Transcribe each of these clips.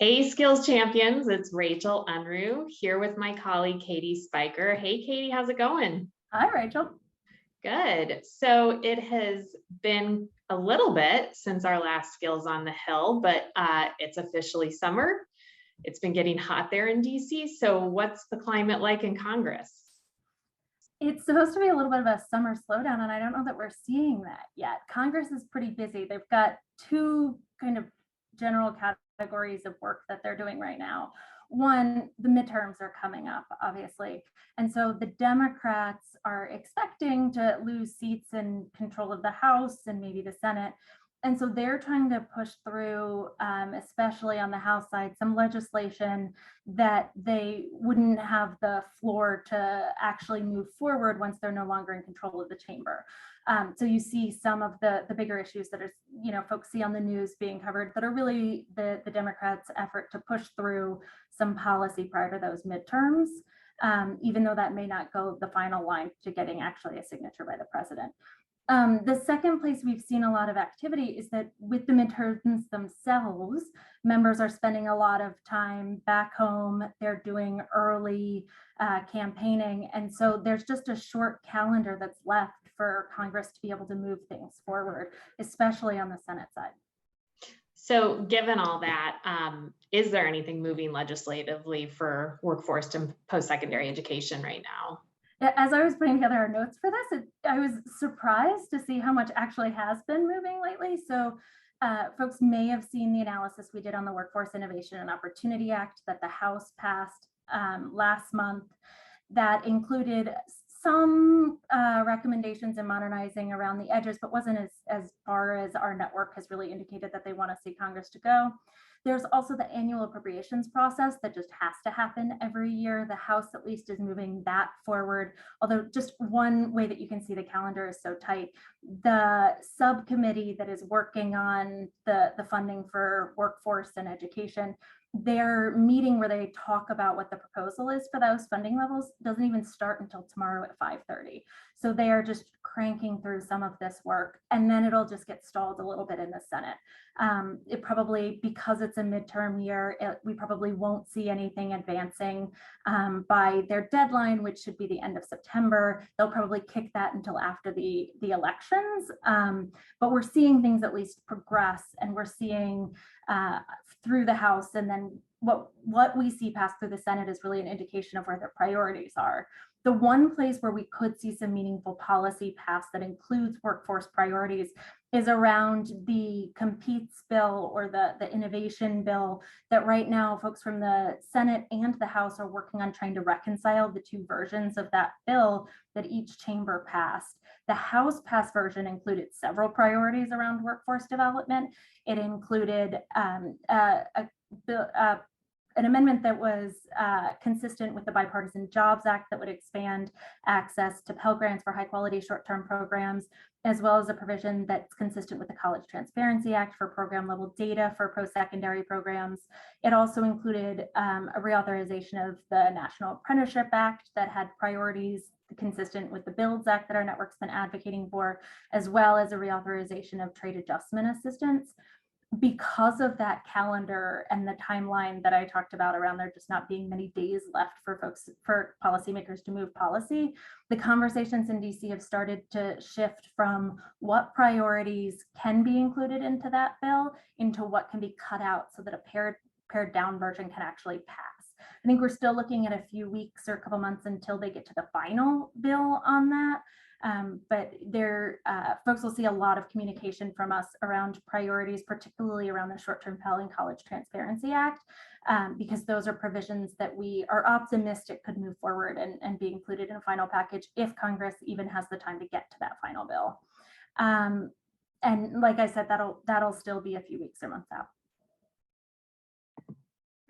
Hey, Skills Champions, it's Rachel Unruh here with my colleague Katie Spiker. Hey, Katie, how's it going? Hi, Rachel. Good. So it has been a little bit since our last Skills on the Hill, but it's officially summer. It's been getting hot there in DC. So, what's the climate like in Congress? It's supposed to be a little bit of a summer slowdown, and I don't know that we're seeing that yet. Congress is pretty busy. They've got two kind of general categories of work that they're doing right now. One, the midterms are coming up, obviously. And so the Democrats are expecting to lose seats and control of the House and maybe the Senate. And so they're trying to push through, especially on the House side, some legislation that they wouldn't have the floor to actually move forward once they're no longer in control of the chamber. So you see some of the bigger issues that are, folks see on the news being covered that are really the Democrats' effort to push through some policy prior to those midterms, even though that may not go the final line to getting actually a signature by the president. The second place we've seen a lot of activity is that with the midterms themselves, members are spending a lot of time back home. They're doing early campaigning. And so there's just a short calendar that's left for Congress to be able to move things forward, especially on the Senate side. So, given all that, is there anything moving legislatively for workforce and post-secondary education right now? As I was putting together our notes for this, I was surprised to see how much actually has been moving lately. So folks may have seen the analysis we did on the Workforce Innovation and Opportunity Act that the House passed last month that included some recommendations in modernizing around the edges, but wasn't as far as our network has really indicated that they want to see Congress to go. There's also the annual appropriations process that just has to happen every year. The House at least is moving that forward. Although just one way that you can see the calendar is so tight. The subcommittee that is working on the funding for workforce and education, their meeting where they talk about what the proposal is for those funding levels doesn't even start until tomorrow at 5:30. So they are just cranking through some of this work, and then it'll just get stalled a little bit in the Senate. It probably, because it's a midterm year, we probably won't see anything advancing by their deadline, which should be the end of September. They'll probably kick that until after the elections. But we're seeing things at least progress, and we're seeing through the House, and then what we see pass through the Senate is really an indication of where their priorities are. The one place where we could see some meaningful policy pass that includes workforce priorities is around the competes bill or the innovation bill that right now folks from the Senate and the House are working on trying to reconcile the two versions of that bill that each chamber passed. The House passed version included several priorities around workforce development. It included an amendment that was consistent with the Bipartisan Jobs Act that would expand access to Pell Grants for high quality short-term programs, as well as a provision that's consistent with the College Transparency Act for program level data for post-secondary programs. It also included a reauthorization of the National Apprenticeship Act that had priorities consistent with the Builds Act that our network's been advocating for, as well as a reauthorization of trade adjustment assistance. Because of that calendar and the timeline that I talked about around there just not being many days left for policymakers to move policy, the conversations in DC have started to shift from what priorities can be included into that bill into what can be cut out so that a pared down version can actually pass. I think we're still looking at a few weeks or a couple months until they get to the final bill on that. But folks will see a lot of communication from us around priorities, particularly around the short-term Pell and College Transparency Act, because those are provisions that we are optimistic could move forward and be included in a final package if Congress even has the time to get to that final bill. And like I said, that'll still be a few weeks or months out.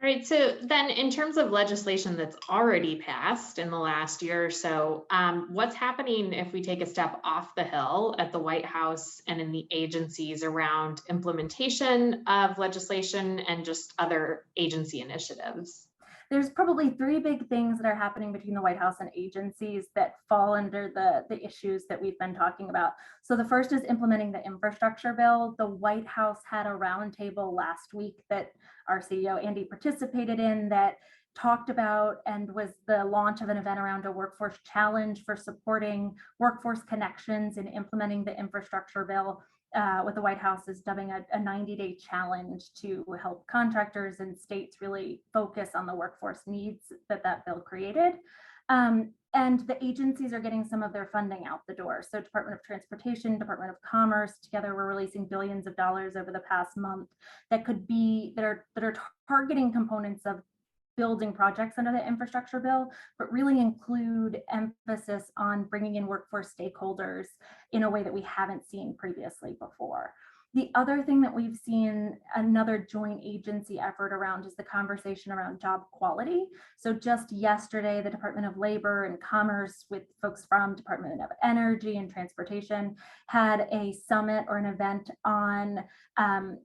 All right, so then in terms of legislation that's already passed in the last year or so, what's happening if we take a step off the Hill at the White House and in the agencies around implementation of legislation and just other agency initiatives? There's probably three big things that are happening between the White House and agencies that fall under the issues that we've been talking about. So the first is implementing the infrastructure bill. The White House had a roundtable last week that our CEO Andy participated in that talked about and was the launch of an event around a workforce challenge for supporting workforce connections and implementing the infrastructure bill. What the White House is dubbing a 90-day challenge to help contractors and states really focus on the workforce needs that bill created. And the agencies are getting some of their funding out the door. So Department of Transportation, Department of Commerce, together we're releasing billions of dollars over the past month that are targeting components of building projects under the infrastructure bill, but really include emphasis on bringing in workforce stakeholders in a way that we haven't seen previously before. The other thing that we've seen another joint agency effort around is the conversation around job quality. So just yesterday, the Department of Labor and Commerce with folks from Department of Energy and Transportation had a summit or an event on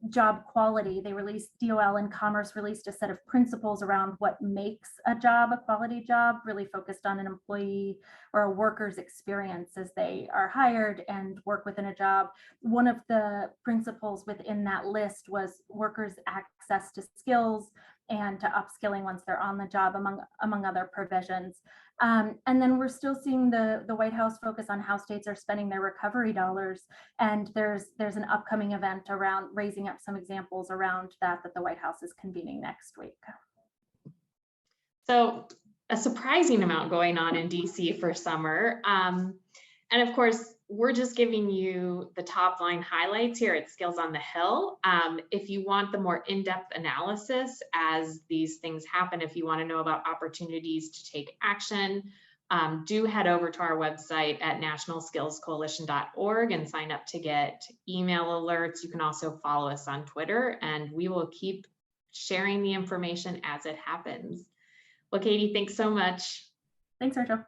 job quality. They released, DOL and Commerce released a set of principles around what makes a job a quality job, really focused on an employee or a worker's experience as they are hired and work within a job. One of the principles within that list was workers' access to skills and to upskilling once they're on the job, among other provisions. And then we're still seeing the White House focus on how states are spending their recovery dollars. And there's an upcoming event around raising up some examples around that the White House is convening next week. So a surprising amount going on in DC for summer. And of course, we're just giving you the top line highlights here at Skills on the Hill. If you want the more in-depth analysis as these things happen, if you want to know about opportunities to take action, do head over to our website at nationalskillscoalition.org and sign up to get email alerts. You can also follow us on Twitter, and we will keep sharing the information as it happens. Well, Katie, thanks so much. Thanks, Rachel.